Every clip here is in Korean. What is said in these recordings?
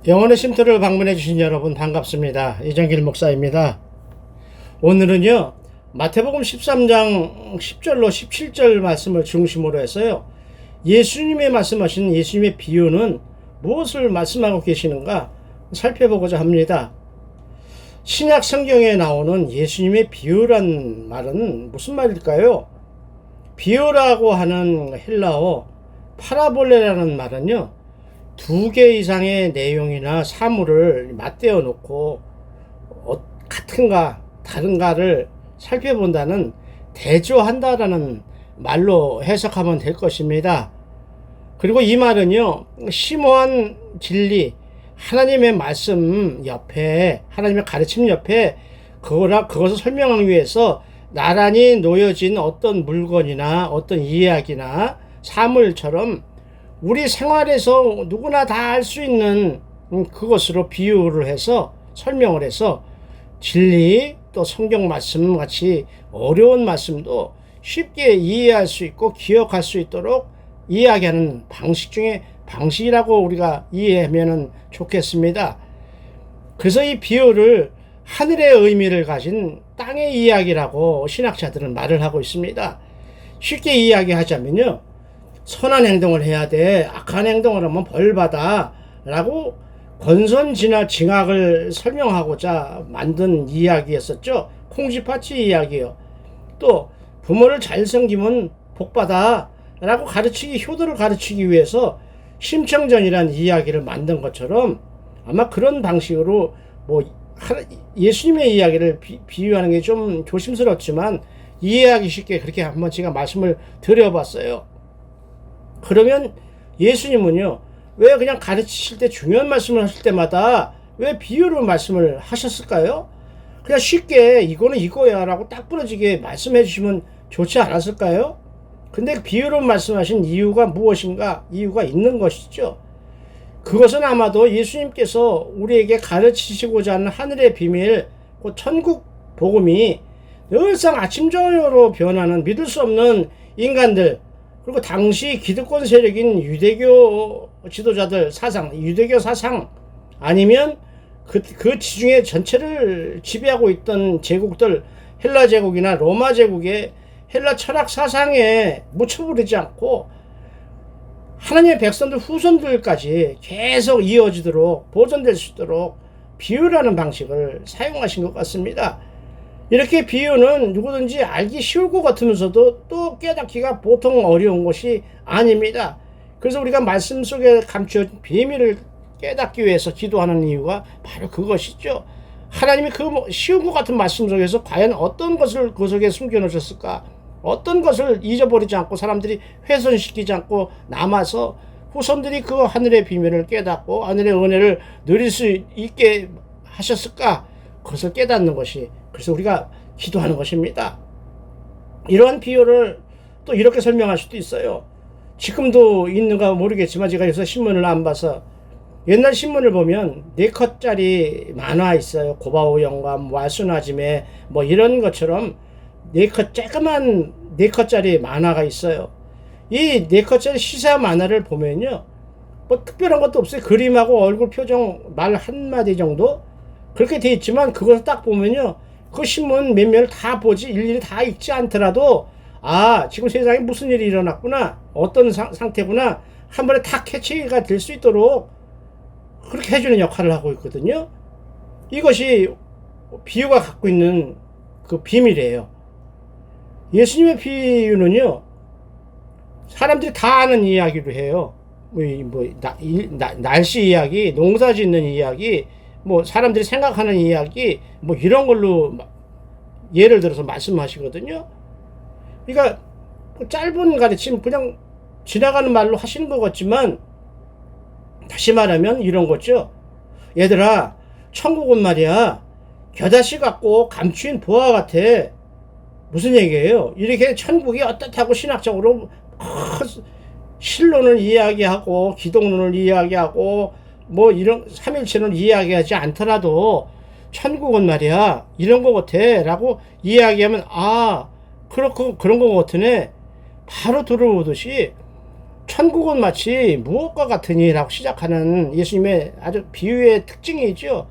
영혼의 쉼터를 방문해 주신 여러분 반갑습니다. 이정길 목사입니다. 오늘은요, 마태복음 13장 10절로 17절 말씀을 중심으로 해서요, 예수님의 말씀하신 예수님의 비유는 무엇을 말씀하고 계시는가 살펴보고자 합니다. 신약 성경에 나오는 예수님의 비유란 말은 무슨 말일까요? 비유라고 하는 헬라어 파라볼레라는 말은요, 두 개 이상의 내용이나 사물을 맞대어 놓고 같은가 다른가를 살펴본다는, 대조한다라는 말로 해석하면 될 것입니다. 그리고 이 말은요, 심오한 진리, 하나님의 말씀 옆에, 하나님의 가르침 옆에 그것을 설명하기 위해서 나란히 놓여진 어떤 물건이나 어떤 이야기나 사물처럼 우리 생활에서 누구나 다 알 수 있는 그것으로 비유를 해서 설명을 해서 진리, 또 성경 말씀 같이 어려운 말씀도 쉽게 이해할 수 있고 기억할 수 있도록 이야기하는 방식 중에 방식이라고 우리가 이해하면 좋겠습니다. 그래서 이 비유를 하늘의 의미를 가진 땅의 이야기라고 신학자들은 말을 하고 있습니다. 쉽게 이야기하자면요, 선한 행동을 해야 돼, 악한 행동을 하면 벌받아 라고 권선징악을 설명하고자 만든 이야기였었죠. 콩쥐팥쥐 이야기요. 또 부모를 잘 섬기면 복받아 라고 효도를 가르치기 위해서 심청전이라는 이야기를 만든 것처럼, 아마 그런 방식으로 예수님의 이야기를 비유하는 게 좀 조심스럽지만 이해하기 쉽게 그렇게 한번 제가 말씀을 드려봤어요. 그러면 예수님은요, 왜 그냥 가르치실 때, 중요한 말씀을 하실 때마다 왜 비유로 말씀을 하셨을까요? 그냥 쉽게 이거는 이거야 라고 딱 부러지게 말씀해 주시면 좋지 않았을까요? 근데 비유로 말씀하신 이유가 무엇인가? 이유가 있는 것이죠. 그것은 아마도 예수님께서 우리에게 가르치시고자 하는 하늘의 비밀, 그 천국 복음이 늘상 아침 저녁으로 변하는 믿을 수 없는 인간들, 그리고 당시 기득권 세력인 유대교 지도자들 사상, 유대교 사상, 아니면 그 지중해 전체를 지배하고 있던 제국들, 헬라 제국이나 로마 제국의 헬라 철학 사상에 묻혀버리지 않고 하나님의 백성들 후손들까지 계속 이어지도록, 보존될 수 있도록 비유라는 방식을 사용하신 것 같습니다. 이렇게 비유는 누구든지 알기 쉬울 것 같으면서도 또 깨닫기가 보통 어려운 것이 아닙니다. 그래서 우리가 말씀 속에 감추어진 비밀을 깨닫기 위해서 기도하는 이유가 바로 그것이죠. 하나님이 쉬운 것 같은 말씀 속에서 과연 어떤 것을 그 속에 숨겨놓으셨을까? 어떤 것을 잊어버리지 않고 사람들이 훼손시키지 않고 남아서 후손들이 그 하늘의 비밀을 깨닫고 하늘의 은혜를 누릴 수 있게 하셨을까? 그것을 깨닫는 것이, 그래서 우리가 기도하는 것입니다. 이러한 비유를 또 이렇게 설명할 수도 있어요. 지금도 있는가 모르겠지만 제가 요새 신문을 안 봐서, 옛날 신문을 보면 4컷짜리 만화 있어요. 고바오 영감, 와수나짐에 이런 것처럼 4컷, 조그만 4컷짜리 만화가 있어요. 이 4컷짜리 시사 만화를 보면요, 특별한 것도 없어요. 그림하고 얼굴 표정, 말 한마디 정도 그렇게 돼 있지만, 그걸 딱 보면요, 그 신문 몇 면을 다 보지 일일이 다 읽지 않더라도, 아, 지금 세상에 무슨 일이 일어났구나, 어떤 상태구나, 한 번에 다 캐치가 될 수 있도록 그렇게 해주는 역할을 하고 있거든요. 이것이 비유가 갖고 있는 그 비밀이에요. 예수님의 비유는요, 사람들이 다 아는 이야기로 해요. 날씨 이야기, 농사 짓는 이야기, 사람들이 생각하는 이야기, 이런 걸로 예를 들어서 말씀하시거든요. 그러니까 짧은 가르침, 그냥 지나가는 말로 하시는 것 같지만, 다시 말하면 이런 거죠. 얘들아, 천국은 말이야, 겨자씨 같고 감추인 보화 같아. 무슨 얘기예요? 이렇게 천국이 어떻다고 신학적으로 신론을 이야기하고 기독론을 이야기하고 이런 삼일체를 이야기하지 않더라도 천국은 말이야 이런 거 같아 라고 이야기하면, 아, 그런 거 같으네, 바로 들어오듯이 천국은 마치 무엇과 같으니라고 시작하는 예수님의 아주 비유의 특징이죠.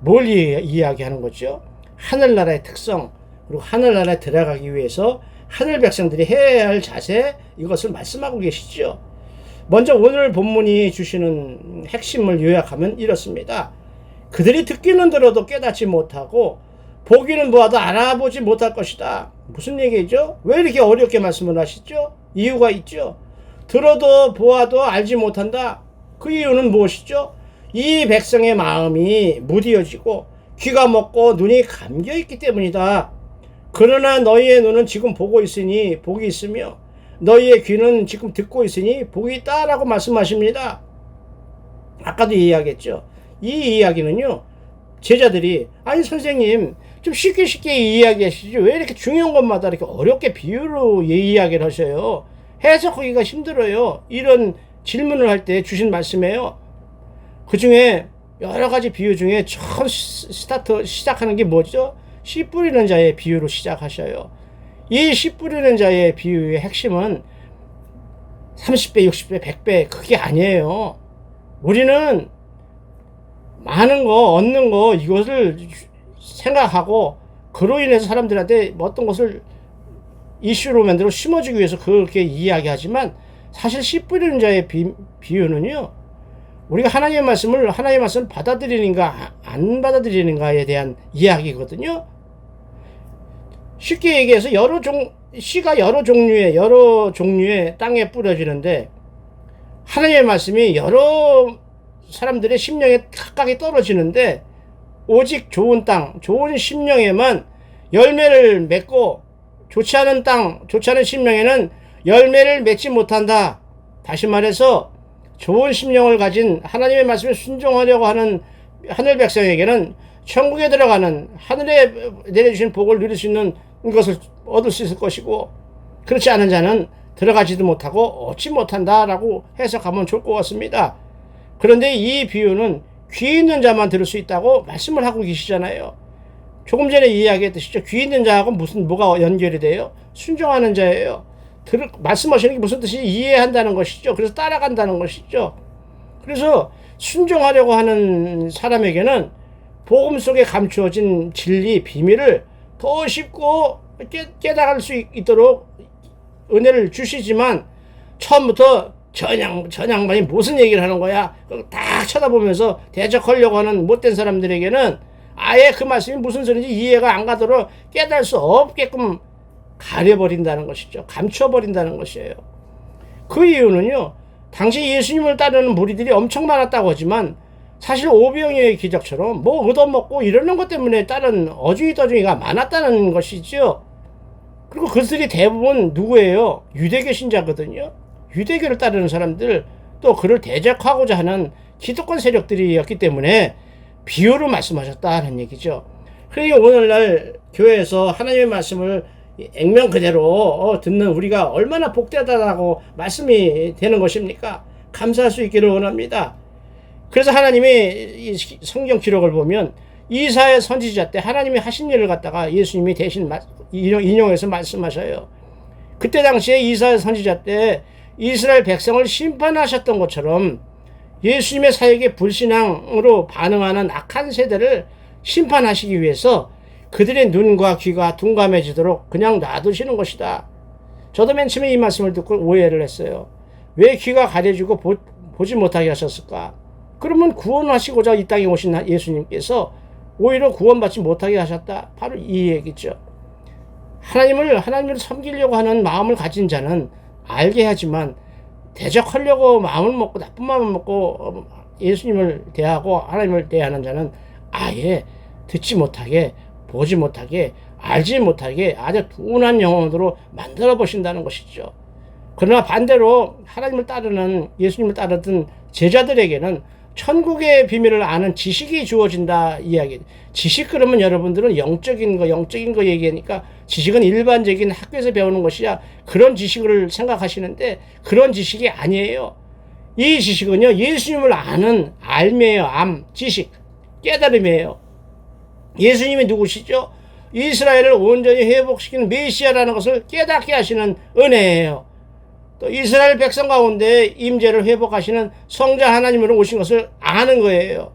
뭘 이야기하는 거죠? 하늘나라의 특성, 그리고 하늘나라에 들어가기 위해서 하늘 백성들이 해야 할 자세, 이것을 말씀하고 계시죠. 먼저 오늘 본문이 주시는 핵심을 요약하면 이렇습니다. 그들이 듣기는 들어도 깨닫지 못하고 보기는 보아도 알아보지 못할 것이다. 무슨 얘기죠? 왜 이렇게 어렵게 말씀을 하시죠? 이유가 있죠. 들어도 보아도 알지 못한다. 그 이유는 무엇이죠? 이 백성의 마음이 무디어지고 귀가 먹고 눈이 감겨있기 때문이다. 그러나 너희의 눈은 지금 보고 있으니 복이 있으며 너희의 귀는 지금 듣고 있으니 복이 있다라고 말씀하십니다. 아까도 이야기했죠. 이 이야기는요, 제자들이 아니 선생님 좀 쉽게 이야기하시죠. 왜 이렇게 중요한 것마다 이렇게 어렵게 비유로 이야기를 하셔요. 해석하기가 힘들어요. 이런 질문을 할 때 주신 말씀이에요. 그 중에 여러 가지 비유 중에 처음 시작하는 게 뭐죠? 씨 뿌리는 자의 비유로 시작하셔요. 이 씨 뿌리는 자의 비유의 핵심은 30배, 60배, 100배 그게 아니에요. 우리는 많은 거, 얻는 거 이것을 생각하고 그로 인해서 사람들한테 어떤 것을 이슈로 만들어 심어주기 위해서 그렇게 이야기하지만 사실 씨 뿌리는 자의 비유는요, 우리가 하나님의 말씀을 받아들이는가 안 받아들이는가에 대한 이야기거든요. 쉽게 얘기해서 씨가 여러 종류의 땅에 뿌려지는데 하나님의 말씀이 여러 사람들의 심령에 각각이 떨어지는데 오직 좋은 땅, 좋은 심령에만 열매를 맺고 좋지 않은 땅, 좋지 않은 심령에는 열매를 맺지 못한다. 다시 말해서 좋은 심령을 가진 하나님의 말씀에 순종하려고 하는 하늘 백성에게는 천국에 들어가는 하늘에 내려주신 복을 누릴 수 있는 것을 얻을 수 있을 것이고, 그렇지 않은 자는 들어가지도 못하고 얻지 못한다라고 해석하면 좋을 것 같습니다. 그런데 이 비유는 귀 있는 자만 들을 수 있다고 말씀을 하고 계시잖아요. 조금 전에 이야기했듯이 귀 있는 자하고 뭐가 연결이 돼요? 순종하는 자예요. 말씀하시는 게 무슨 뜻인지 이해한다는 것이죠. 그래서 따라간다는 것이죠. 그래서 순종하려고 하는 사람에게는 복음 속에 감추어진 진리, 비밀을 더 쉽고 깨달을 수 있도록 은혜를 주시지만 처음부터 전양반이 무슨 얘기를 하는 거야? 딱 쳐다보면서 대적하려고 하는 못된 사람들에게는 아예 그 말씀이 무슨 소리인지 이해가 안 가도록 깨달을 수 없게끔 가려버린다는 것이죠. 감춰버린다는 것이에요. 그 이유는요, 당시 예수님을 따르는 무리들이 엄청 많았다고 하지만 사실 오병이어의 기적처럼 뭐 얻어먹고 이러는 것 때문에 다른 어중이가 많았다는 것이죠. 그리고 그들이 대부분 누구예요? 유대교 신자거든요. 유대교를 따르는 사람들, 또 그를 대적하고자 하는 기득권 세력들이었기 때문에 비유로 말씀하셨다는 얘기죠. 그러니 오늘날 교회에서 하나님의 말씀을 액면 그대로 듣는 우리가 얼마나 복되다라고 말씀이 되는 것입니까? 감사할 수 있기를 원합니다. 그래서 하나님이 이 성경 기록을 보면 이사야 선지자 때 하나님이 하신 일을 갖다가 예수님이 대신 인용해서 말씀하셔요. 그때 당시에 이사야 선지자 때 이스라엘 백성을 심판하셨던 것처럼 예수님의 사역에 불신앙으로 반응하는 악한 세대를 심판하시기 위해서 그들의 눈과 귀가 둔감해지도록 그냥 놔두시는 것이다. 저도 맨 처음에 이 말씀을 듣고 오해를 했어요. 왜 귀가 가려지고 보지 못하게 하셨을까? 그러면 구원하시고자 이 땅에 오신 예수님께서 오히려 구원받지 못하게 하셨다. 바로 이 얘기죠. 하나님을 섬기려고 하는 마음을 가진 자는 알게 하지만 대적하려고 마음을 먹고 나쁜 마음을 먹고 예수님을 대하고 하나님을 대하는 자는 아예 듣지 못하게, 보지 못하게, 알지 못하게 아주 둔한 영혼으로 만들어 보신다는 것이죠. 그러나 반대로 하나님을 따르는, 예수님을 따르던 제자들에게는 천국의 비밀을 아는 지식이 주어진다 이야기. 지식 그러면 여러분들은 영적인 거 얘기하니까 지식은 일반적인 학교에서 배우는 것이야. 그런 지식을 생각하시는데 그런 지식이 아니에요. 이 지식은요, 예수님을 아는 알매요. 지식, 깨달음이에요. 예수님이 누구시죠? 이스라엘을 온전히 회복시키는 메시아라는 것을 깨닫게 하시는 은혜예요. 또 이스라엘 백성 가운데 임재를 회복하시는 성자 하나님으로 오신 것을 아는 거예요.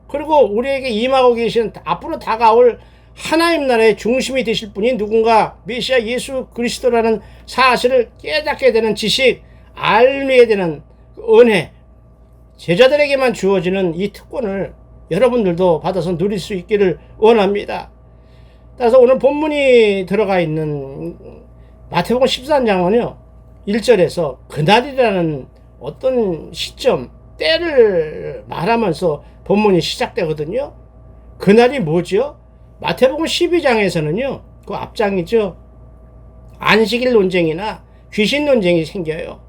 그리고 우리에게 임하고 계신 앞으로 다가올 하나님 나라의 중심이 되실 분이 누군가 메시아 예수 그리스도라는 사실을 깨닫게 되는 지식, 알게 되는 은혜, 제자들에게만 주어지는 이 특권을 여러분들도 받아서 누릴 수 있기를 원합니다. 따라서 오늘 본문이 들어가 있는 마태복음 13장은요 1절에서 그날이라는 어떤 시점, 때를 말하면서 본문이 시작되거든요. 그날이 뭐죠? 마태복음 12장에서는요 그 앞장이죠, 안식일 논쟁이나 귀신 논쟁이 생겨요.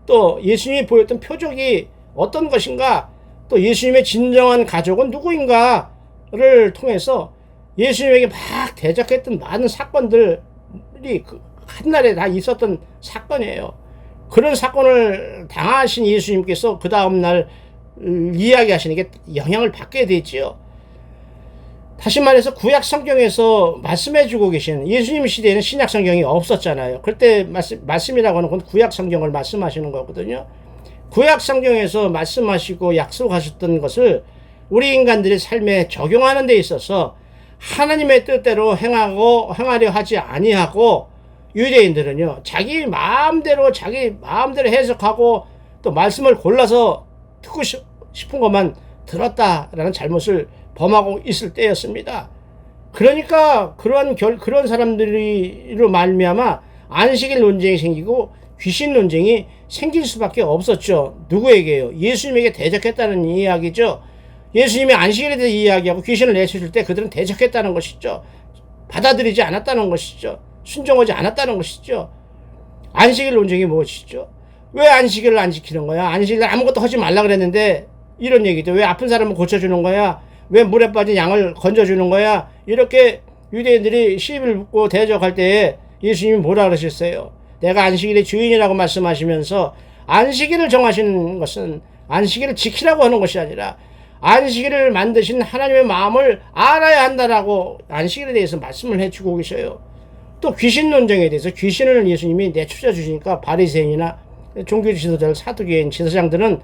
또 예수님이 보였던 표적이 어떤 것인가, 또 예수님의 진정한 가족은 누구인가를 통해서 예수님에게 막 대적했던 많은 사건들이 그 한날에 다 있었던 사건이에요. 그런 사건을 당하신 예수님께서 그 다음날 이야기하시는 게 영향을 받게 되지요. 다시 말해서 구약 성경에서 말씀해주고 계신, 예수님 시대에는 신약 성경이 없었잖아요. 그때 말씀이라고 하는 건 구약 성경을 말씀하시는 거거든요. 구약 성경에서 말씀하시고 약속하셨던 것을 우리 인간들의 삶에 적용하는 데 있어서 하나님의 뜻대로 행하려 하지 아니하고, 유대인들은요 자기 마음대로 해석하고 또 말씀을 골라서 듣고 싶은 것만 들었다라는 잘못을 범하고 있을 때였습니다. 그러니까 그런 사람들로 말미암아 안식일 논쟁이 생기고 귀신 논쟁이 생길 수밖에 없었죠. 누구에게요? 예수님에게 대적했다는 이야기죠. 예수님이 안식일에 대해 이야기하고 귀신을 내쫓을 때 그들은 대적했다는 것이죠. 받아들이지 않았다는 것이죠. 순종하지 않았다는 것이죠. 안식일 논쟁이 무엇이죠? 왜 안식일을 안 지키는 거야? 안식일 아무것도 하지 말라 그랬는데, 이런 얘기죠. 왜 아픈 사람을 고쳐주는 거야? 왜 물에 빠진 양을 건져주는 거야? 이렇게 유대인들이 시비를 붙고 대적할 때에 예수님이 뭐라 그러셨어요? 내가 안식일의 주인이라고 말씀하시면서 안식일을 정하시는 것은 안식일을 지키라고 하는 것이 아니라 안식일을 만드신 하나님의 마음을 알아야 한다라고 안식일에 대해서 말씀을 해주고 계셔요. 또 귀신 논쟁에 대해서, 귀신을 예수님이 내쫓아 주시니까 바리새인이나 종교 지도자들, 사두개인 지도장들은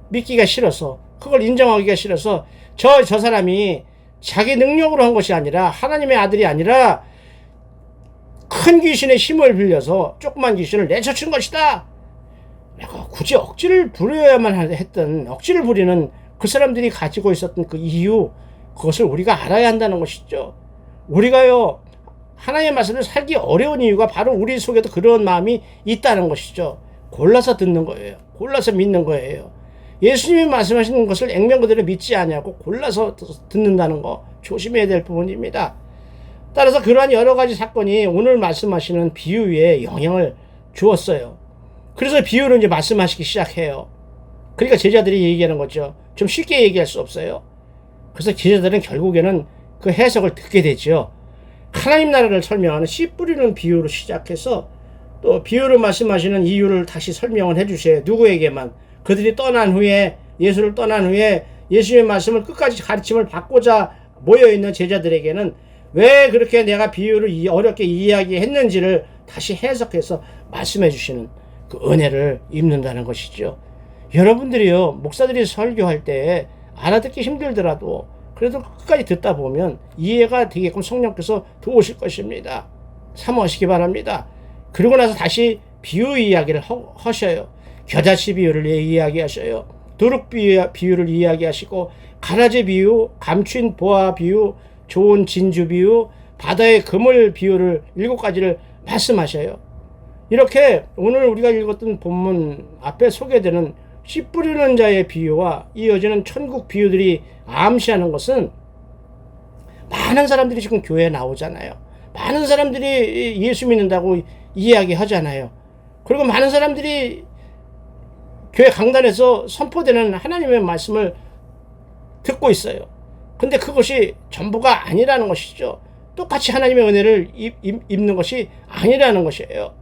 믿기가 싫어서, 그걸 인정하기가 싫어서 저 사람이 자기 능력으로 한 것이 아니라 하나님의 아들이 아니라 큰 귀신의 힘을 빌려서 조그만 귀신을 내쫓은 것이다. 내가 굳이 억지를 부려야만 했던, 억지를 부리는 그 사람들이 가지고 있었던 그 이유, 그것을 우리가 알아야 한다는 것이죠. 우리가요 하나님의 말씀을 살기 어려운 이유가 바로 우리 속에도 그런 마음이 있다는 것이죠. 골라서 듣는 거예요. 골라서 믿는 거예요. 예수님이 말씀하시는 것을 액면 그대로 믿지 않냐고 골라서 듣는다는 거 조심해야 될 부분입니다. 따라서 그러한 여러 가지 사건이 오늘 말씀하시는 비유에 영향을 주었어요. 그래서 비유를 이제 말씀하시기 시작해요. 그러니까 제자들이 얘기하는 거죠. 좀 쉽게 얘기할 수 없어요. 그래서 제자들은 결국에는 그 해석을 듣게 되죠. 하나님 나라를 설명하는 씨 뿌리는 비유로 시작해서 또 비유를 말씀하시는 이유를 다시 설명을 해주세요. 누구에게만? 그들이 떠난 후에, 예수를 떠난 후에 예수님의 말씀을 끝까지 가르침을 받고자 모여있는 제자들에게는 왜 그렇게 내가 비유를 어렵게 이야기했는지를 다시 해석해서 말씀해 주시는 그 은혜를 입는다는 것이죠. 여러분들이요 목사들이 설교할 때 알아듣기 힘들더라도 그래도 끝까지 듣다 보면 이해가 되게끔 성령께서 도우실 것입니다. 사모하시기 바랍니다. 그리고 나서 다시 비유 이야기를 하셔요. 겨자씨 비유를 이야기하셔요. 두룩 비유를 이야기하시고, 가라지 비유, 감춘 보아 비유, 좋은 진주 비유, 바다의 그물 비유를 7가지를 말씀하셔요. 이렇게 오늘 우리가 읽었던 본문 앞에 소개되는 씨 뿌리는 자의 비유와 이어지는 천국 비유들이 암시하는 것은, 많은 사람들이 지금 교회에 나오잖아요. 많은 사람들이 예수 믿는다고 이야기하잖아요. 그리고 많은 사람들이 교회 강단에서 선포되는 하나님의 말씀을 듣고 있어요. 근데 그것이 전부가 아니라는 것이죠. 똑같이 하나님의 은혜를 입는 것이 아니라는 것이에요.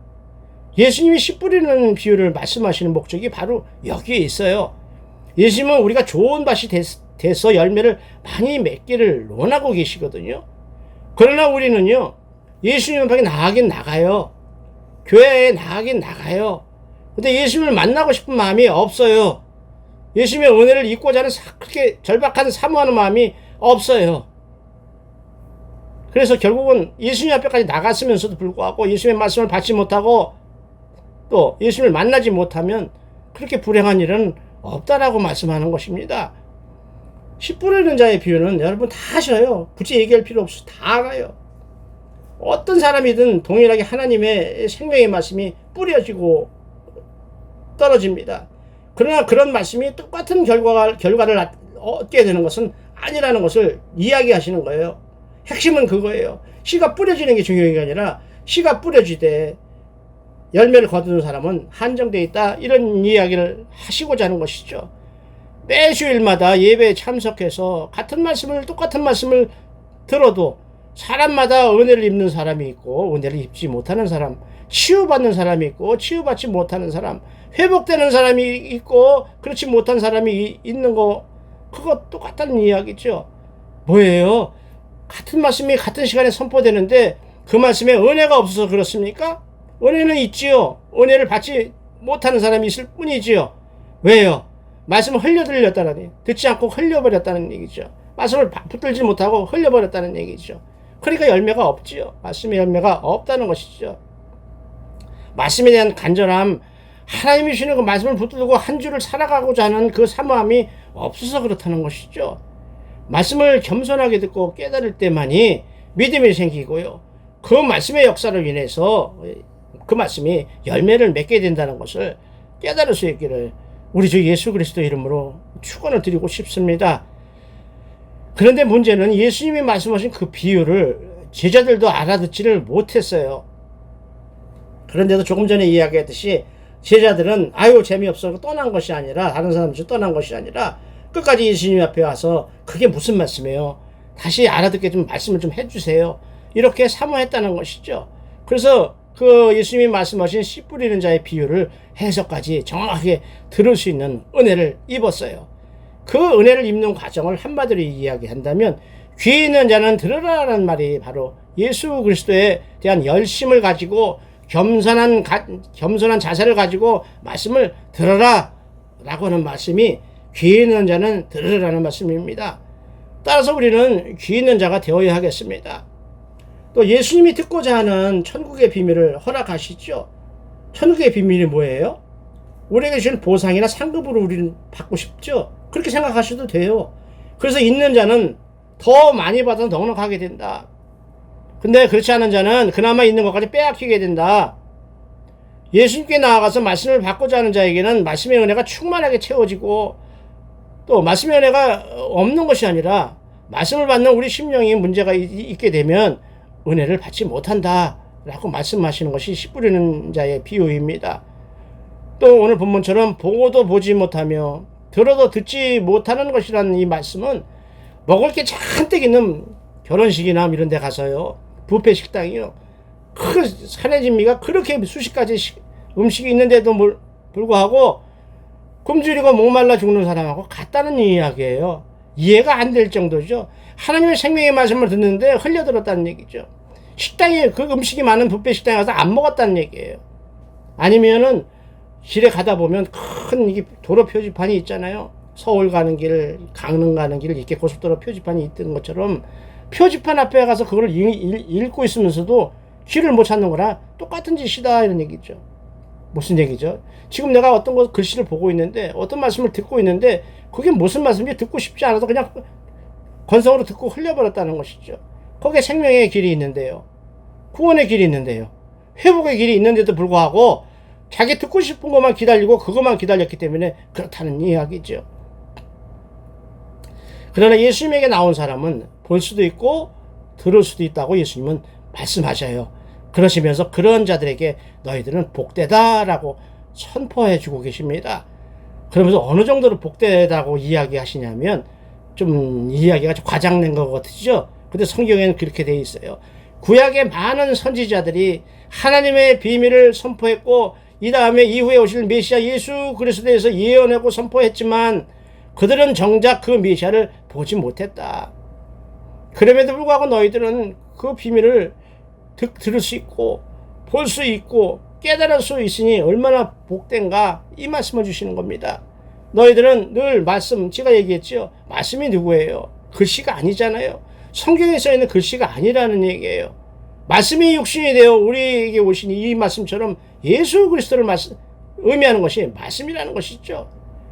예수님이 씨 뿌리는 비유를 말씀하시는 목적이 바로 여기에 있어요. 예수님은 우리가 좋은 밭이 돼서 열매를 많이 맺기를 원하고 계시거든요. 그러나 우리는요, 예수님 밖에 나가긴 나가요. 교회에 나가긴 나가요. 근데 예수님을 만나고 싶은 마음이 없어요. 예수님의 은혜를 잊고자 하는 그렇게 절박한 사모하는 마음이 없어요. 그래서 결국은 예수님 앞에까지 나갔으면서도 불구하고 예수님의 말씀을 받지 못하고 또 예수님을 만나지 못하면 그렇게 불행한 일은 없다라고 말씀하는 것입니다. 씨 뿌리는 자의 비유는 여러분 다 아셔요. 굳이 얘기할 필요 없어. 다 알아요. 어떤 사람이든 동일하게 하나님의 생명의 말씀이 뿌려지고 떨어집니다. 그러나 그런 말씀이 똑같은 결과를 얻게 되는 것은 아니라는 것을 이야기하시는 거예요. 핵심은 그거예요. 씨가 뿌려지는 게 중요한 게 아니라 씨가 뿌려지되 열매를 거두는 사람은 한정되어 있다. 이런 이야기를 하시고자 하는 것이죠. 매주일마다 예배에 참석해서 똑같은 말씀을 들어도 사람마다 은혜를 입는 사람이 있고 은혜를 입지 못하는 사람, 치유받는 사람이 있고 치유받지 못하는 사람, 회복되는 사람이 있고 그렇지 못한 사람이 있는 거, 그거 똑같다는 이야기죠. 뭐예요? 같은 말씀이 같은 시간에 선포되는데 그 말씀에 은혜가 없어서 그렇습니까? 은혜는 있지요. 은혜를 받지 못하는 사람이 있을 뿐이지요. 왜요? 말씀을 흘려들렸다는, 듣지 않고 흘려버렸다는 얘기죠. 말씀을 붙들지 못하고 흘려버렸다는 얘기죠. 그러니까 열매가 없지요. 말씀의 열매가 없다는 것이죠. 말씀에 대한 간절함, 하나님이 주시는 그 말씀을 붙들고 한 주를 살아가고자 하는 그 사모함이 없어서 그렇다는 것이죠. 말씀을 겸손하게 듣고 깨달을 때만이 믿음이 생기고요. 그 말씀의 역사로 인해서 그 말씀이 열매를 맺게 된다는 것을 깨달을 수 있기를 우리 주 예수 그리스도 이름으로 축원을 드리고 싶습니다. 그런데 문제는 예수님이 말씀하신 그 비유를 제자들도 알아듣지를 못했어요. 그런데도 조금 전에 이야기했듯이 제자들은 아유 재미없어 떠난 것이 아니라, 다른 사람들이 떠난 것이 아니라 끝까지 예수님 앞에 와서 그게 무슨 말씀이에요? 다시 알아듣게 좀 말씀을 좀 해주세요. 이렇게 사모했다는 것이죠. 그래서 그 예수님이 말씀하신 씨 뿌리는 자의 비유를 해석까지 정확하게 들을 수 있는 은혜를 입었어요. 그 은혜를 입는 과정을 한마디로 이야기한다면 귀 있는 자는 들으라라는 말이 바로 예수 그리스도에 대한 열심을 가지고 겸손한 자세를 가지고 말씀을 들어라 라고 하는 말씀이 귀 있는 자는 들으라는 말씀입니다. 따라서 우리는 귀 있는 자가 되어야 하겠습니다. 또 예수님이 듣고자 하는 천국의 비밀을 허락하시죠. 천국의 비밀이 뭐예요? 우리에게 주신 보상이나 상급으로 우리는 받고 싶죠. 그렇게 생각하셔도 돼요. 그래서 있는 자는 더 많이 받아서 넉넉하게 된다. 근데 그렇지 않은 자는 그나마 있는 것까지 빼앗기게 된다. 예수님께 나아가서 말씀을 받고자 하는 자에게는 말씀의 은혜가 충만하게 채워지고 또 말씀의 은혜가 없는 것이 아니라 말씀을 받는 우리 심령이 문제가 있게 되면 은혜를 받지 못한다 라고 말씀하시는 것이 씨 뿌리는 자의 비유입니다. 또 오늘 본문처럼 보고도 보지 못하며 들어도 듣지 못하는 것이라는 이 말씀은 먹을 게 잔뜩 있는 결혼식이나 이런 데 가서요, 뷔페 식당이요, 그 산해진미가 그렇게 수십 가지 음식이 있는데도 불구하고 굶주리고 목말라 죽는 사람하고 같다는 이야기예요. 이해가 안 될 정도죠. 하나님의 생명의 말씀을 듣는데 흘려들었다는 얘기죠. 식당에 그 음식이 많은 뷔페 식당에 가서 안 먹었다는 얘기예요. 아니면은 길에 가다 보면 큰 이게 도로 표지판이 있잖아요. 서울 가는 길, 강릉 가는 길 이렇게 고속도로 표지판이 있던 것처럼 표지판 앞에 가서 그걸 읽고 있으면서도 길을 못 찾는 거라 똑같은 짓이다 이런 얘기죠. 무슨 얘기죠? 지금 내가 어떤 글씨를 보고 있는데 어떤 말씀을 듣고 있는데 그게 무슨 말씀인지 듣고 싶지 않아서 그냥 건성으로 듣고 흘려버렸다는 것이죠. 거기에 생명의 길이 있는데요, 구원의 길이 있는데요, 회복의 길이 있는데도 불구하고 자기 듣고 싶은 것만 기다리고 그것만 기다렸기 때문에 그렇다는 이야기죠. 그러나 예수님에게 나온 사람은 볼 수도 있고 들을 수도 있다고 예수님은 말씀하셔요. 그러시면서 그런 자들에게 너희들은 복되다라고 선포해 주고 계십니다. 그러면서 어느 정도로 복되다고 이야기하시냐면 좀 이야기가 좀 과장된 것 같으죠. 근데 성경에는 그렇게 돼 있어요. 구약의 많은 선지자들이 하나님의 비밀을 선포했고 이 다음에 이후에 오실 메시아 예수 그리스도에 대해서 예언하고 선포했지만 그들은 정작 그 메시아를 보지 못했다. 그럼에도 불구하고 너희들은 그 비밀을 들을 수 있고 볼 수 있고 깨달을 수 있으니 얼마나 복된가, 이 말씀을 주시는 겁니다. 너희들은 늘 말씀, 제가 얘기했죠. 말씀이 누구예요? 글씨가 아니잖아요. 성경에 써있는 글씨가 아니라는 얘기예요. 말씀이 육신이 되어 우리에게 오신 이 말씀처럼 예수 그리스도를 의미하는 것이 말씀이라는 것이죠.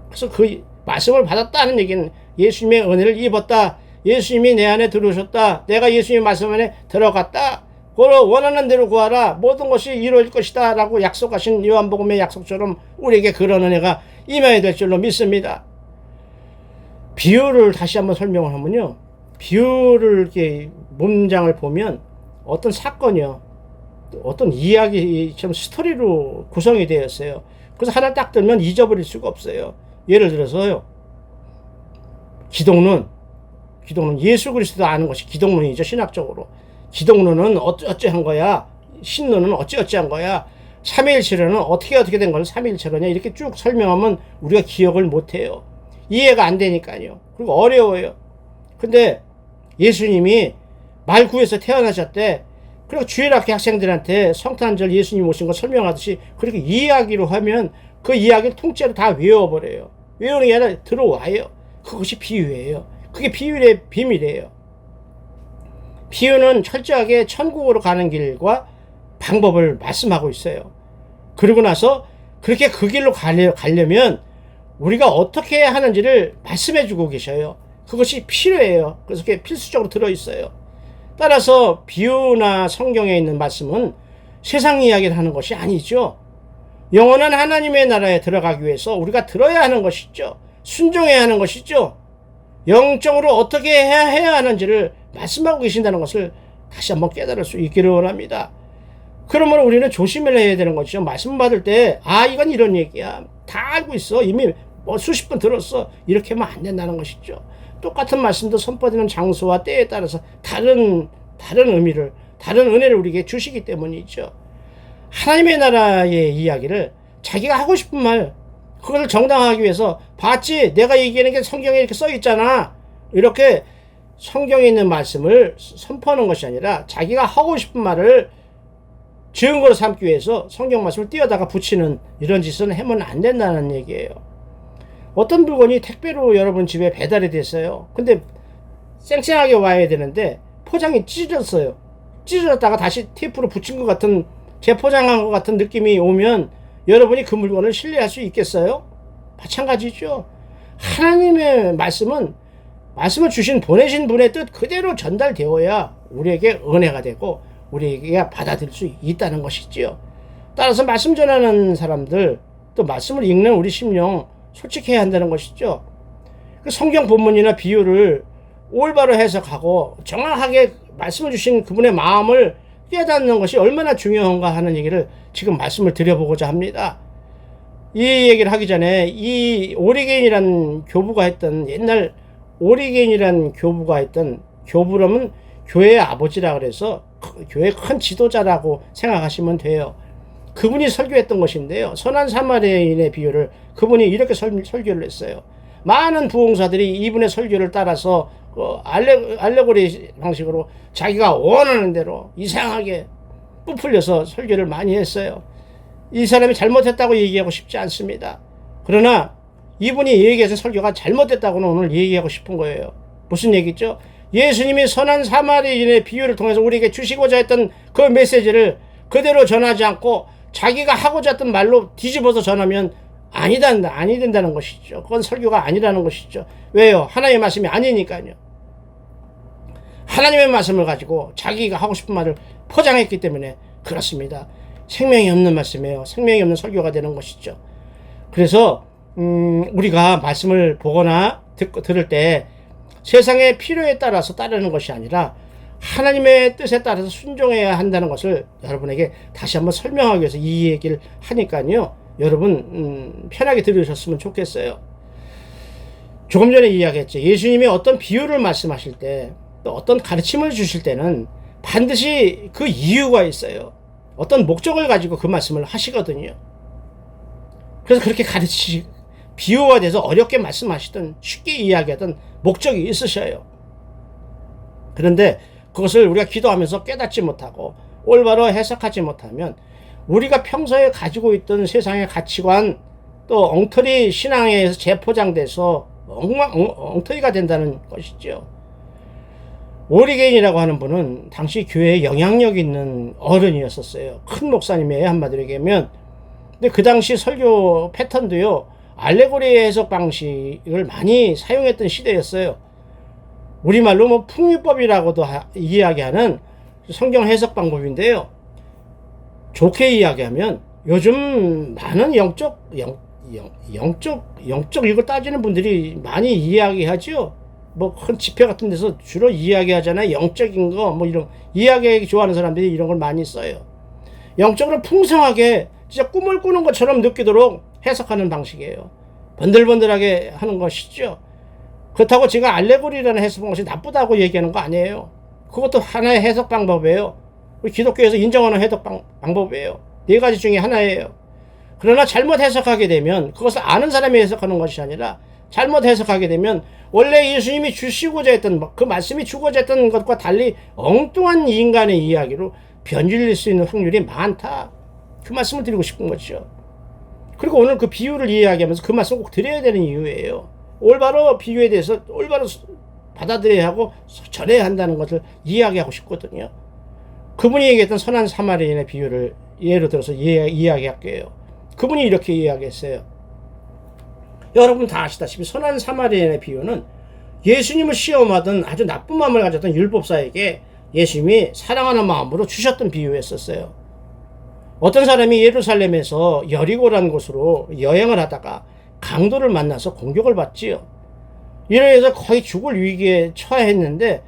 그래서 그 말씀을 받았다는 얘기는 예수님의 은혜를 입었다. 예수님이 내 안에 들어오셨다. 내가 예수님의 말씀 안에 들어갔다. 그걸 원하는 대로 구하라. 모든 것이 이루어질 것이다. 라고 약속하신 요한복음의 약속처럼 우리에게 그런 은혜가 임하게 될 줄로 믿습니다. 비유를 다시 한번 설명을 하면요. 비유를 이렇게 문장을 보면 어떤 사건이요. 어떤 이야기처럼 스토리로 구성이 되어 있어요. 그래서 하나 딱 들면 잊어버릴 수가 없어요. 예를 들어서요. 기독론 예수 그리스도 아는 것이 기독론이죠. 신학적으로. 기독론은 어쩌한 거야. 신론은 어찌어찌한 거야. 삼위일체론은 어떻게 된 걸 삼위일체론이야. 이렇게 쭉 설명하면 우리가 기억을 못해요. 이해가 안 되니까요. 그리고 어려워요. 근데 예수님이 말구에서 태어나셨대. 그리고 주일학교 학생들한테 성탄절 예수님 오신 거 설명하듯이 그렇게 이야기로 하면 그 이야기를 통째로 다 외워버려요. 외우는 게 아니라 들어와요. 그것이 비유예요. 그게 비유의 비밀이에요. 비유는 철저하게 천국으로 가는 길과 방법을 말씀하고 있어요. 그러고 나서 그렇게 그 길로 가려면 우리가 어떻게 해야 하는지를 말씀해 주고 계셔요. 그것이 필요해요. 그래서 그게 필수적으로 들어있어요. 따라서 비유나 성경에 있는 말씀은 세상 이야기를 하는 것이 아니죠. 영원한 하나님의 나라에 들어가기 위해서 우리가 들어야 하는 것이죠. 순종해야 하는 것이죠. 영적으로 어떻게 해야 하는지를 말씀하고 계신다는 것을 다시 한번 깨달을 수 있기를 원합니다. 그러므로 우리는 조심을 해야 되는 것이죠. 말씀 받을 때 이건 이런 얘기야. 다 알고 있어. 이미 수십 번 들었어. 이렇게 하면 안 된다는 것이죠. 똑같은 말씀도 선포되는 장소와 때에 따라서 다른 의미를, 다른 은혜를 우리에게 주시기 때문이죠. 하나님의 나라의 이야기를 자기가 하고 싶은 말, 그것을 정당화하기 위해서 봤지? 내가 얘기하는 게 성경에 이렇게 써 있잖아. 이렇게 성경에 있는 말씀을 선포하는 것이 아니라 자기가 하고 싶은 말을 증거로 삼기 위해서 성경 말씀을 띄어다가 붙이는 이런 짓은 하면 안 된다는 얘기예요. 어떤 물건이 택배로 여러분 집에 배달이 됐어요. 근데 쌩쌩하게 와야 되는데 포장이 찢어졌어요. 찢어졌다가 다시 테이프로 붙인 것 같은, 재포장한 것 같은 느낌이 오면 여러분이 그 물건을 신뢰할 수 있겠어요? 마찬가지죠. 하나님의 말씀은 말씀을 보내신 분의 뜻 그대로 전달되어야 우리에게 은혜가 되고 우리에게 받아들일 수 있다는 것이지요. 따라서 말씀 전하는 사람들, 또 말씀을 읽는 우리 심령 솔직해야 한다는 것이죠. 그 성경 본문이나 비유를 올바로 해석하고 정확하게 말씀을 주신 그분의 마음을 깨닫는 것이 얼마나 중요한가 하는 얘기를 지금 말씀을 드려보고자 합니다. 이 얘기를 하기 전에 이 오리겐이라는 교부가 했던, 옛날 오리겐이라는 교부가 했던, 교부라면 교회의 아버지라 그래서 교회 큰 지도자라고 생각하시면 돼요. 그분이 설교했던 것인데요. 선한 사마리아인의 비유를 그분이 이렇게 설교를 했어요. 많은 부흥사들이 이분의 설교를 따라서 알레고리 방식으로 자기가 원하는 대로 이상하게 부풀려서 설교를 많이 했어요. 이 사람이 잘못했다고 얘기하고 싶지 않습니다. 그러나 이분이 얘기해서 설교가 잘못됐다고는 오늘 얘기하고 싶은 거예요. 무슨 얘기죠? 예수님이 선한 사마리아인의 비유를 통해서 우리에게 주시고자 했던 그 메시지를 그대로 전하지 않고 자기가 하고자 했던 말로 뒤집어서 전하면 아니 된다는 것이죠. 그건 설교가 아니라는 것이죠. 왜요? 하나님의 말씀이 아니니까요. 하나님의 말씀을 가지고 자기가 하고 싶은 말을 포장했기 때문에 그렇습니다. 생명이 없는 말씀이에요. 생명이 없는 설교가 되는 것이죠. 그래서 우리가 말씀을 보거나 들을 때 세상의 필요에 따라서 따르는 것이 아니라 하나님의 뜻에 따라서 순종해야 한다는 것을 여러분에게 다시 한번 설명하기 위해서 이 얘기를 하니까요. 여러분 편하게 들으셨으면 좋겠어요. 조금 전에 이야기했죠. 예수님이 어떤 비유를 말씀하실 때, 또 어떤 가르침을 주실 때는 반드시 그 이유가 있어요. 어떤 목적을 가지고 그 말씀을 하시거든요. 그래서 그렇게 비유가 돼서 어렵게 말씀하시든 쉽게 이야기하든 목적이 있으셔요. 그런데 그것을 우리가 기도하면서 깨닫지 못하고 올바로 해석하지 못하면 우리가 평소에 가지고 있던 세상의 가치관, 또 엉터리 신앙에 의해서 재포장돼서 엉터리가 된다는 것이죠. 오리겐이라고 하는 분은 당시 교회에 영향력 있는 어른이었었어요. 큰 목사님이에요, 한마디로 얘기하면. 근데 그 당시 설교 패턴도요, 알레고리 해석 방식을 많이 사용했던 시대였어요. 우리말로 뭐 풍류법이라고도 이야기하는 성경 해석 방법인데요. 좋게 이야기하면 요즘 많은 영적 이걸 따지는 분들이 많이 이야기하죠. 뭐 큰 집회 같은 데서 주로 이야기하잖아요. 영적인 거 뭐 이런 이야기하기 좋아하는 사람들이 이런 걸 많이 써요. 영적으로 풍성하게 진짜 꿈을 꾸는 것처럼 느끼도록 해석하는 방식이에요. 번들번들하게 하는 것이죠. 그렇다고 제가 알레고리라는 해석 방식이 나쁘다고 얘기하는 거 아니에요. 그것도 하나의 해석 방법이에요. 우리 기독교에서 인정하는 해석 방법이에요. 네 가지 중에 하나예요. 그러나 잘못 해석하게 되면, 그것을 아는 사람이 해석하는 것이 아니라 잘못 해석하게 되면 원래 예수님이 주시고자 했던 그 말씀이 주고자 했던 것과 달리 엉뚱한 인간의 이야기로 변질될 수 있는 확률이 많다. 그 말씀을 드리고 싶은 거죠. 그리고 오늘 그 비유를 이야기하면서 그 말씀을 꼭 드려야 되는 이유예요. 올바로 비유에 대해서 올바로 받아들여야 하고 전해야 한다는 것을 이야기하고 싶거든요. 그분이 얘기했던 선한 사마리아인의 비유를 예로 들어서 이야기할게요. 그분이 이렇게 이야기했어요. 여러분 다 아시다시피 선한 사마리아인의 비유는 예수님을 시험하던 아주 나쁜 마음을 가졌던 율법사에게 예수님이 사랑하는 마음으로 주셨던 비유였었어요. 어떤 사람이 예루살렘에서 여리고라는 곳으로 여행을 하다가 강도를 만나서 공격을 받지요. 이로 해서 거의 죽을 위기에 처했는데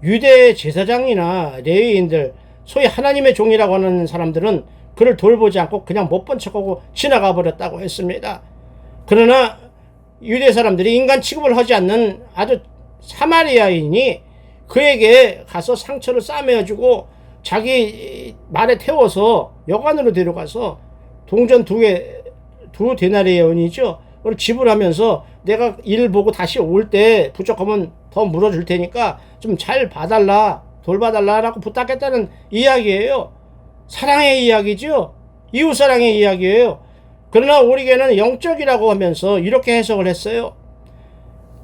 유대 제사장이나 레위인들, 소위 하나님의 종이라고 하는 사람들은 그를 돌보지 않고 그냥 못 본 척하고 지나가 버렸다고 했습니다. 그러나 유대 사람들이 인간 취급을 하지 않는 아주 사마리아인이 그에게 가서 상처를 싸매어주고 자기 말에 태워서 여관으로 데려가서 동전 두 데나리온이죠. 그걸 지불하면서 내가 일 보고 다시 올 때 부족하면 더 물어줄 테니까 좀 잘 봐달라, 돌봐달라라고 부탁했다는 이야기예요. 사랑의 이야기죠. 이웃사랑의 이야기예요. 그러나 오리겐은 영적이라고 하면서 이렇게 해석을 했어요.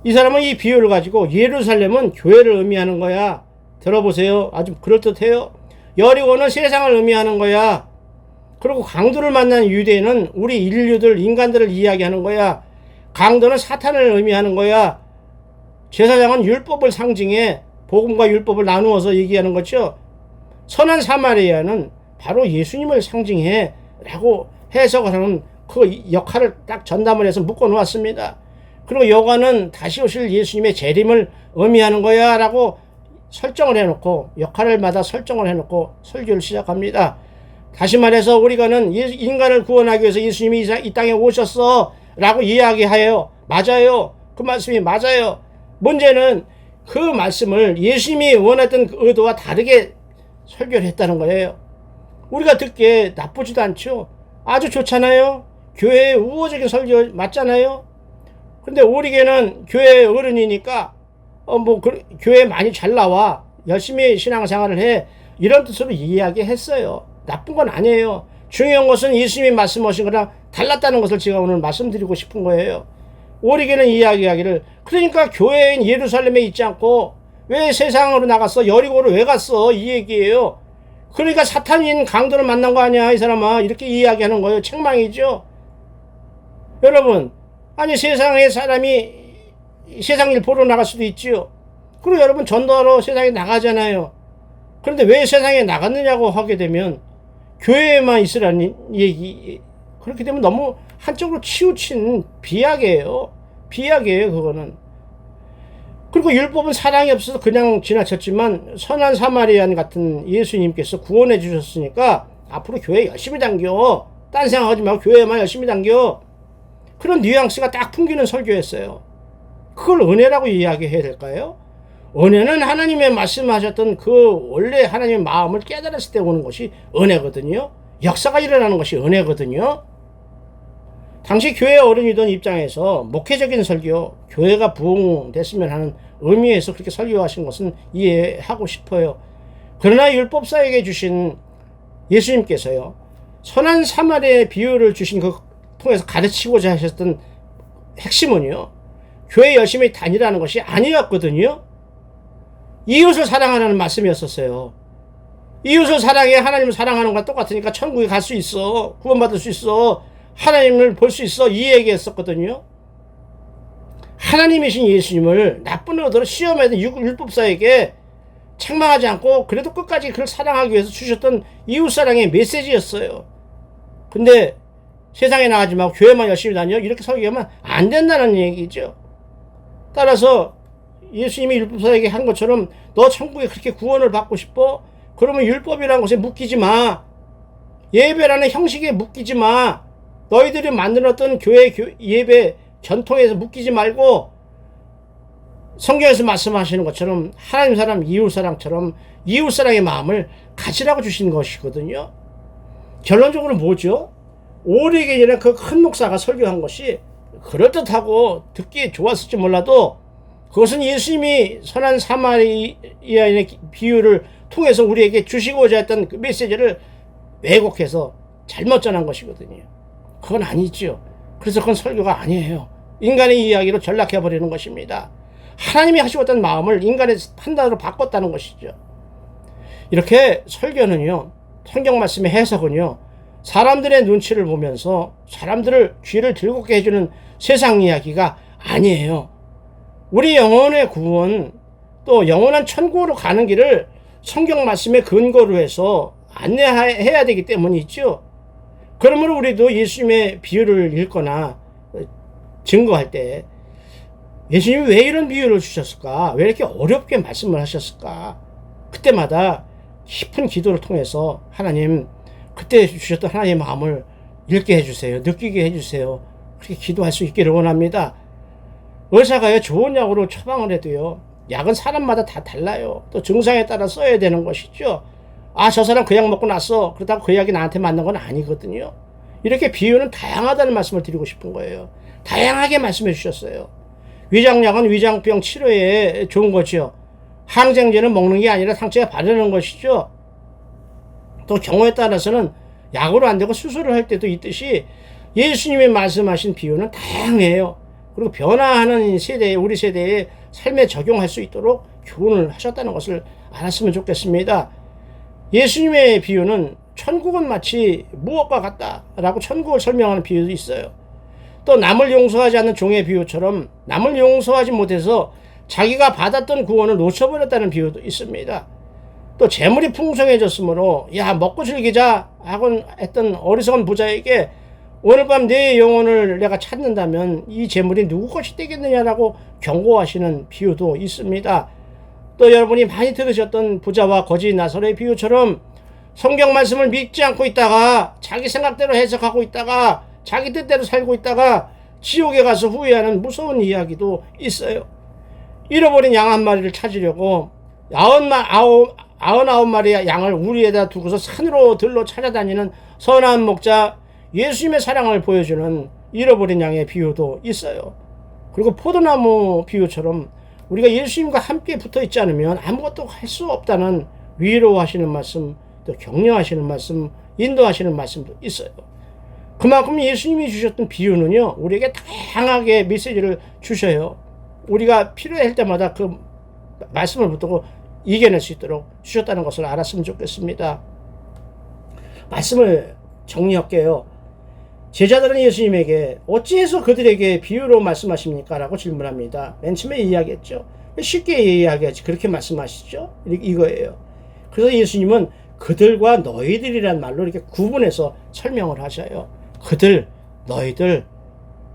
이 사람은 이 비유를 가지고 예루살렘은 교회를 의미하는 거야. 들어보세요. 아주 그럴듯해요. 여리고는 세상을 의미하는 거야. 그리고 강도를 만난 유대인은 우리 인간들을 이야기하는 거야. 강도는 사탄을 의미하는 거야. 제사장은 율법을 상징해 복음과 율법을 나누어서 얘기하는 거죠. 선한 사마리아는 바로 예수님을 상징해 라고 해석을 하는 그 역할을 딱 전담을 해서 묶어 놓았습니다. 그리고 여관은 다시 오실 예수님의 재림을 의미하는 거야 라고 설정을 해놓고 역할을마다 설정을 해놓고 설교를 시작합니다. 다시 말해서 우리가는 인간을 구원하기 위해서 예수님이 이 땅에 오셨어 라고 이야기해요. 맞아요. 그 말씀이 맞아요. 문제는 그 말씀을 예수님이 원했던 그 의도와 다르게 설교를 했다는 거예요. 우리가 듣기에 나쁘지도 않죠. 아주 좋잖아요. 교회의 우호적인 설교 맞잖아요. 근데 오리겐은 교회 어른이니까 교회 많이 잘 나와 열심히 신앙생활을 해 이런 뜻으로 이야기했어요. 나쁜 건 아니에요. 중요한 것은 예수님이 말씀하신 거랑 달랐다는 것을 제가 오늘 말씀드리고 싶은 거예요. 오리겐은 이야기하기를 그러니까 교회인 예루살렘에 있지 않고 왜 세상으로 나갔어? 여리고로 왜 갔어? 이 얘기예요. 그러니까 사탄인 강도를 만난 거 아니야 이 사람아, 이렇게 이야기하는 거예요. 책망이죠. 여러분, 아니 세상에 사람이 세상 일 보러 나갈 수도 있지요. 그리고 여러분 전도하러 세상에 나가잖아요. 그런데 왜 세상에 나갔느냐고 하게 되면 교회에만 있으라는 얘기, 그렇게 되면 너무 한쪽으로 치우친 비약이에요. 비약이에요 그거는. 그리고 율법은 사랑이 없어서 그냥 지나쳤지만 선한 사마리안 같은 예수님께서 구원해 주셨으니까 앞으로 교회 열심히 당겨. 딴 생각하지 말고 교회만 열심히 당겨. 그런 뉘앙스가 딱 풍기는 설교였어요. 그걸 은혜라고 이야기해야 될까요? 은혜는 하나님의 말씀하셨던 그 원래 하나님의 마음을 깨달았을 때 오는 것이 은혜거든요. 역사가 일어나는 것이 은혜거든요. 당시 교회 어른이던 입장에서 목회적인 설교, 교회가 부흥됐으면 하는 의미에서 그렇게 설교하신 것은 이해하고 싶어요. 그러나 율법사에게 주신 예수님께서요, 선한 사마리아의 비유를 주신 그 통해서 가르치고자 하셨던 핵심은요, 교회 열심히 다니라는 것이 아니었거든요. 이웃을 사랑하라는 말씀이었었어요. 이웃을 사랑해 하나님을 사랑하는 것과 똑같으니까 천국에 갈 수 있어, 구원받을 수 있어, 하나님을 볼 수 있어, 이 얘기했었거든요. 하나님이신 예수님을 나쁜 의도로 시험에도 율법사에게 책망하지 않고 그래도 끝까지 그를 사랑하기 위해서 주셨던 이웃사랑의 메시지였어요. 근데 세상에 나가지 말고 교회만 열심히 다녀, 이렇게 설교하면 안 된다는 얘기죠. 따라서 예수님이 율법사에게 한 것처럼 너 천국에 그렇게 구원을 받고 싶어? 그러면 율법이라는 것에 묶이지 마. 예배라는 형식에 묶이지 마. 너희들이 만들었던 교회 예배 전통에서 묶이지 말고 성경에서 말씀하시는 것처럼 하나님 사랑, 이웃 사랑처럼 이웃 사랑의 마음을 가지라고 주신 것이거든요. 결론적으로 뭐죠? 오래전에 그 큰 목사가 설교한 것이 그럴듯하고 듣기 좋았을지 몰라도 그것은 예수님이 선한 사마리아인의 비유를 통해서 우리에게 주시고자 했던 그 메시지를 왜곡해서 잘못 전한 것이거든요. 그건 아니죠. 그래서 그건 설교가 아니에요. 인간의 이야기로 전락해버리는 것입니다. 하나님이 하시고 있던 마음을 인간의 판단으로 바꿨다는 것이죠. 이렇게 설교는요, 성경 말씀의 해석은요, 사람들의 눈치를 보면서 사람들을 귀를 들겁게 해주는 세상 이야기가 아니에요. 우리 영혼의 구원, 또 영원한 천국으로 가는 길을 성경 말씀의 근거로 해서 안내해야 되기 때문이죠. 그러므로 우리도 예수님의 비유를 읽거나 증거할 때 예수님이 왜 이런 비유를 주셨을까? 왜 이렇게 어렵게 말씀을 하셨을까? 그때마다 깊은 기도를 통해서 하나님, 그때 주셨던 하나님의 마음을 읽게 해주세요. 느끼게 해주세요. 그렇게 기도할 수 있기를 원합니다. 의사가요, 좋은 약으로 처방을 해도요, 약은 사람마다 다 달라요. 또 증상에 따라 써야 되는 것이죠. 아, 저 사람 그 약 먹고 났어. 그렇다고 그 약이 나한테 맞는 건 아니거든요. 이렇게 비유는 다양하다는 말씀을 드리고 싶은 거예요. 다양하게 말씀해 주셨어요. 위장약은 위장병 치료에 좋은 거죠. 항생제는 먹는 게 아니라 상처에 바르는 것이죠. 또 경우에 따라서는 약으로 안 되고 수술을 할 때도 있듯이 예수님이 말씀하신 비유는 다양해요. 그리고 변화하는 세대에, 우리 세대에 삶에 적용할 수 있도록 교훈을 하셨다는 것을 알았으면 좋겠습니다. 예수님의 비유는 천국은 마치 무엇과 같다라고 천국을 설명하는 비유도 있어요. 또 남을 용서하지 않는 종의 비유처럼 남을 용서하지 못해서 자기가 받았던 구원을 놓쳐버렸다는 비유도 있습니다. 또 재물이 풍성해졌으므로 야, 먹고 즐기자 하곤 했던 어리석은 부자에게 오늘 밤 내 영혼을 내가 찾는다면 이 재물이 누구 것이 되겠느냐라고 경고하시는 비유도 있습니다. 또 여러분이 많이 들으셨던 부자와 거지 나사로의 비유처럼 성경 말씀을 믿지 않고 있다가 자기 생각대로 해석하고 있다가 자기 뜻대로 살고 있다가 지옥에 가서 후회하는 무서운 이야기도 있어요. 잃어버린 양 한 마리를 찾으려고 99마리의 양을 우리에다 두고서 산으로 들러 찾아다니는 선한 목자, 예수님의 사랑을 보여주는 잃어버린 양의 비유도 있어요. 그리고 포도나무 비유처럼 우리가 예수님과 함께 붙어 있지 않으면 아무것도 할 수 없다는 위로하시는 말씀, 또 격려하시는 말씀, 인도하시는 말씀도 있어요. 그만큼 예수님이 주셨던 비유는요, 우리에게 다양하게 메시지를 주셔요. 우리가 필요할 때마다 그 말씀을 붙들고 이겨낼 수 있도록 주셨다는 것을 알았으면 좋겠습니다. 말씀을 정리할게요. 제자들은 예수님에게 어찌해서 그들에게 비유로 말씀하십니까? 라고 질문합니다. 맨 처음에 이야기했죠. 쉽게 이야기하지 그렇게 말씀하시죠? 이거예요. 그래서 예수님은 그들과 너희들이란 말로 이렇게 구분해서 설명을 하셔요. 그들, 너희들,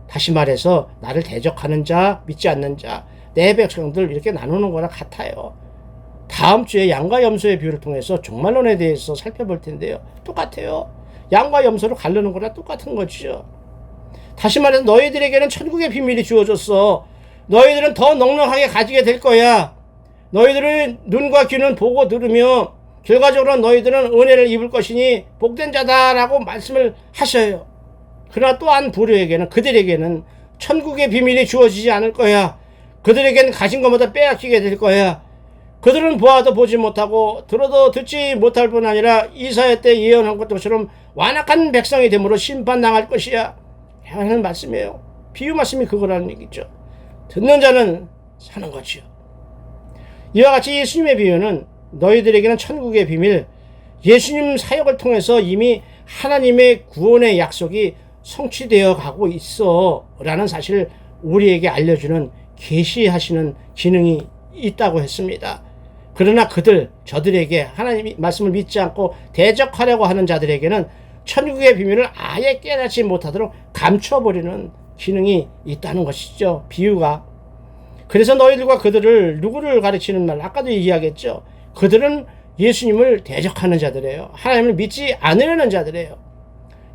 다시 말해서 나를 대적하는 자, 믿지 않는 자, 내 백성들 이렇게 나누는 거랑 같아요. 다음 주에 양과 염소의 비유를 통해서 종말론에 대해서 살펴볼 텐데요. 똑같아요. 양과 염소를 가르는 거랑 똑같은 거죠. 다시 말해서 너희들에게는 천국의 비밀이 주어졌어. 너희들은 더 넉넉하게 가지게 될 거야. 너희들은 눈과 귀는 보고 들으며 결과적으로 너희들은 은혜를 입을 것이니 복된 자다라고 말씀을 하셔요. 그러나 또한 부류에게는, 그들에게는 천국의 비밀이 주어지지 않을 거야. 그들에게는 가진 것마다 빼앗기게 될 거야. 그들은 보아도 보지 못하고 들어도 듣지 못할 뿐 아니라 이사야 때 예언한 것처럼 완악한 백성이 되므로 심판당할 것이야 하는 말씀이에요. 비유 말씀이 그거라는 얘기죠. 듣는 자는 사는 거지요. 이와 같이 예수님의 비유는 너희들에게는 천국의 비밀, 예수님 사역을 통해서 이미 하나님의 구원의 약속이 성취되어 가고 있어 라는 사실을 우리에게 알려주는 계시하시는 기능이 있다고 했습니다. 그러나 저들에게 하나님의 말씀을 믿지 않고 대적하려고 하는 자들에게는 천국의 비밀을 아예 깨닫지 못하도록 감춰버리는 기능이 있다는 것이죠. 비유가. 그래서 너희들과 그들을 누구를 가르치는 말, 아까도 이야기했죠. 그들은 예수님을 대적하는 자들이에요. 하나님을 믿지 않으려는 자들이에요.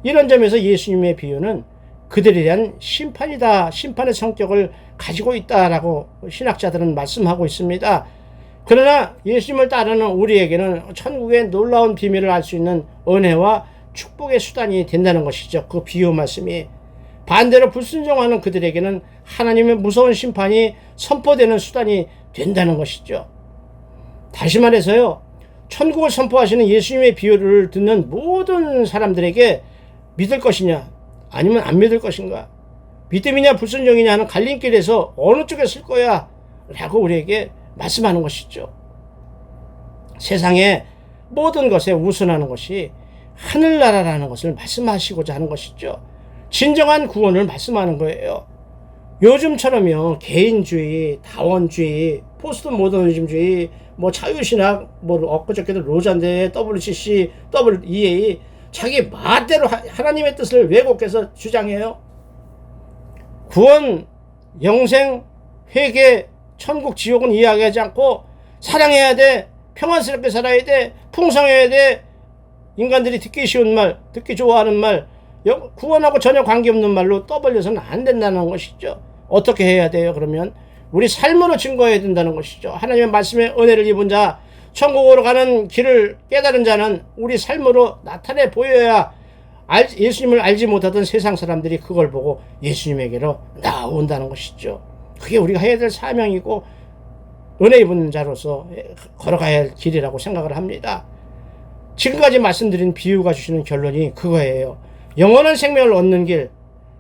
이런 점에서 예수님의 비유는 그들에 대한 심판이다, 심판의 성격을 가지고 있다라고 신학자들은 말씀하고 있습니다. 그러나 예수님을 따르는 우리에게는 천국의 놀라운 비밀을 알 수 있는 은혜와 축복의 수단이 된다는 것이죠. 그 비유 말씀이. 반대로 불순종하는 그들에게는 하나님의 무서운 심판이 선포되는 수단이 된다는 것이죠. 다시 말해서요, 천국을 선포하시는 예수님의 비유를 듣는 모든 사람들에게 믿을 것이냐 아니면 안 믿을 것인가, 믿음이냐 불순종이냐 하는 갈림길에서 어느 쪽에 쓸 거야 라고 우리에게 말씀하는 것이죠. 세상의 모든 것에 우선하는 것이 하늘나라라는 것을 말씀하시고자 하는 것이죠. 진정한 구원을 말씀하는 거예요. 요즘처럼요, 개인주의, 다원주의, 포스트 모더니즘주의, 자유신학, 엊그저께도 로잔데, WCC, WEA, 자기 마음대로 하나님의 뜻을 왜곡해서 주장해요. 구원, 영생, 회개, 천국, 지옥은 이야기하지 않고 사랑해야 돼, 평안스럽게 살아야 돼, 풍성해야 돼, 인간들이 듣기 쉬운 말, 듣기 좋아하는 말, 구원하고 전혀 관계없는 말로 떠벌려서는 안 된다는 것이죠. 어떻게 해야 돼요? 그러면 우리 삶으로 증거해야 된다는 것이죠. 하나님의 말씀에 은혜를 입은 자, 천국으로 가는 길을 깨달은 자는 우리 삶으로 나타내 보여야 예수님을 알지 못하던 세상 사람들이 그걸 보고 예수님에게로 나온다는 것이죠. 그게 우리가 해야 될 사명이고 은혜 입은 자로서 걸어가야 할 길이라고 생각을 합니다. 지금까지 말씀드린 비유가 주시는 결론이 그거예요. 영원한 생명을 얻는 길,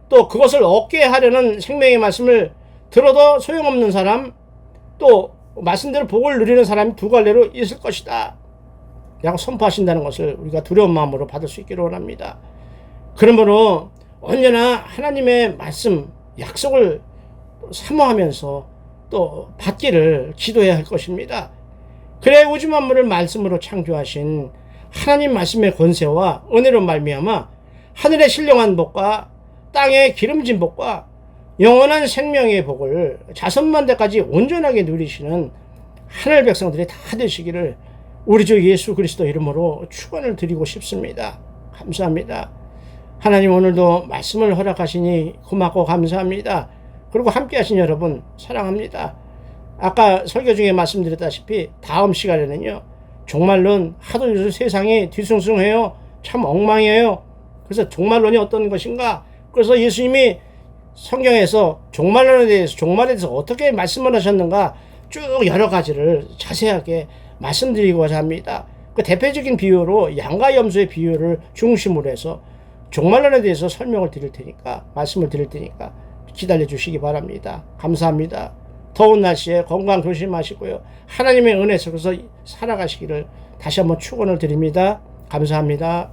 또 그것을 얻게 하려는 생명의 말씀을 들어도 소용없는 사람, 또 말씀대로 복을 누리는 사람이 두 갈래로 있을 것이다 라고 선포하신다는 것을 우리가 두려운 마음으로 받을 수 있기를 원합니다. 그러므로 언제나 하나님의 말씀, 약속을 사모하면서 또 받기를 기도해야 할 것입니다. 그래 우주 만물을 말씀으로 창조하신 하나님 말씀의 권세와 은혜로 말미암아 하늘의 신령한 복과 땅의 기름진 복과 영원한 생명의 복을 자선만대까지 온전하게 누리시는 하늘 백성들이 다 되시기를 우리 주 예수 그리스도 이름으로 축원을 드리고 싶습니다. 감사합니다. 하나님 오늘도 말씀을 허락하시니 고맙고 감사합니다. 그리고 함께 하신 여러분 사랑합니다. 아까 설교 중에 말씀드렸다시피 다음 시간에는요, 종말론, 하도 요즘 세상이 뒤숭숭해요. 참 엉망이에요. 그래서 종말론이 어떤 것인가? 그래서 예수님이 성경에서 종말론에 대해서, 종말에 대해서 어떻게 말씀을 하셨는가 쭉 여러 가지를 자세하게 말씀드리고자 합니다. 그 대표적인 비유로 양과 염소의 비유를 중심으로 해서 종말론에 대해서 설명을 드릴 테니까, 말씀을 드릴 테니까 기다려 주시기 바랍니다. 감사합니다. 더운 날씨에 건강 조심하시고요. 하나님의 은혜 속에서 살아가시기를 다시 한번 축원을 드립니다. 감사합니다.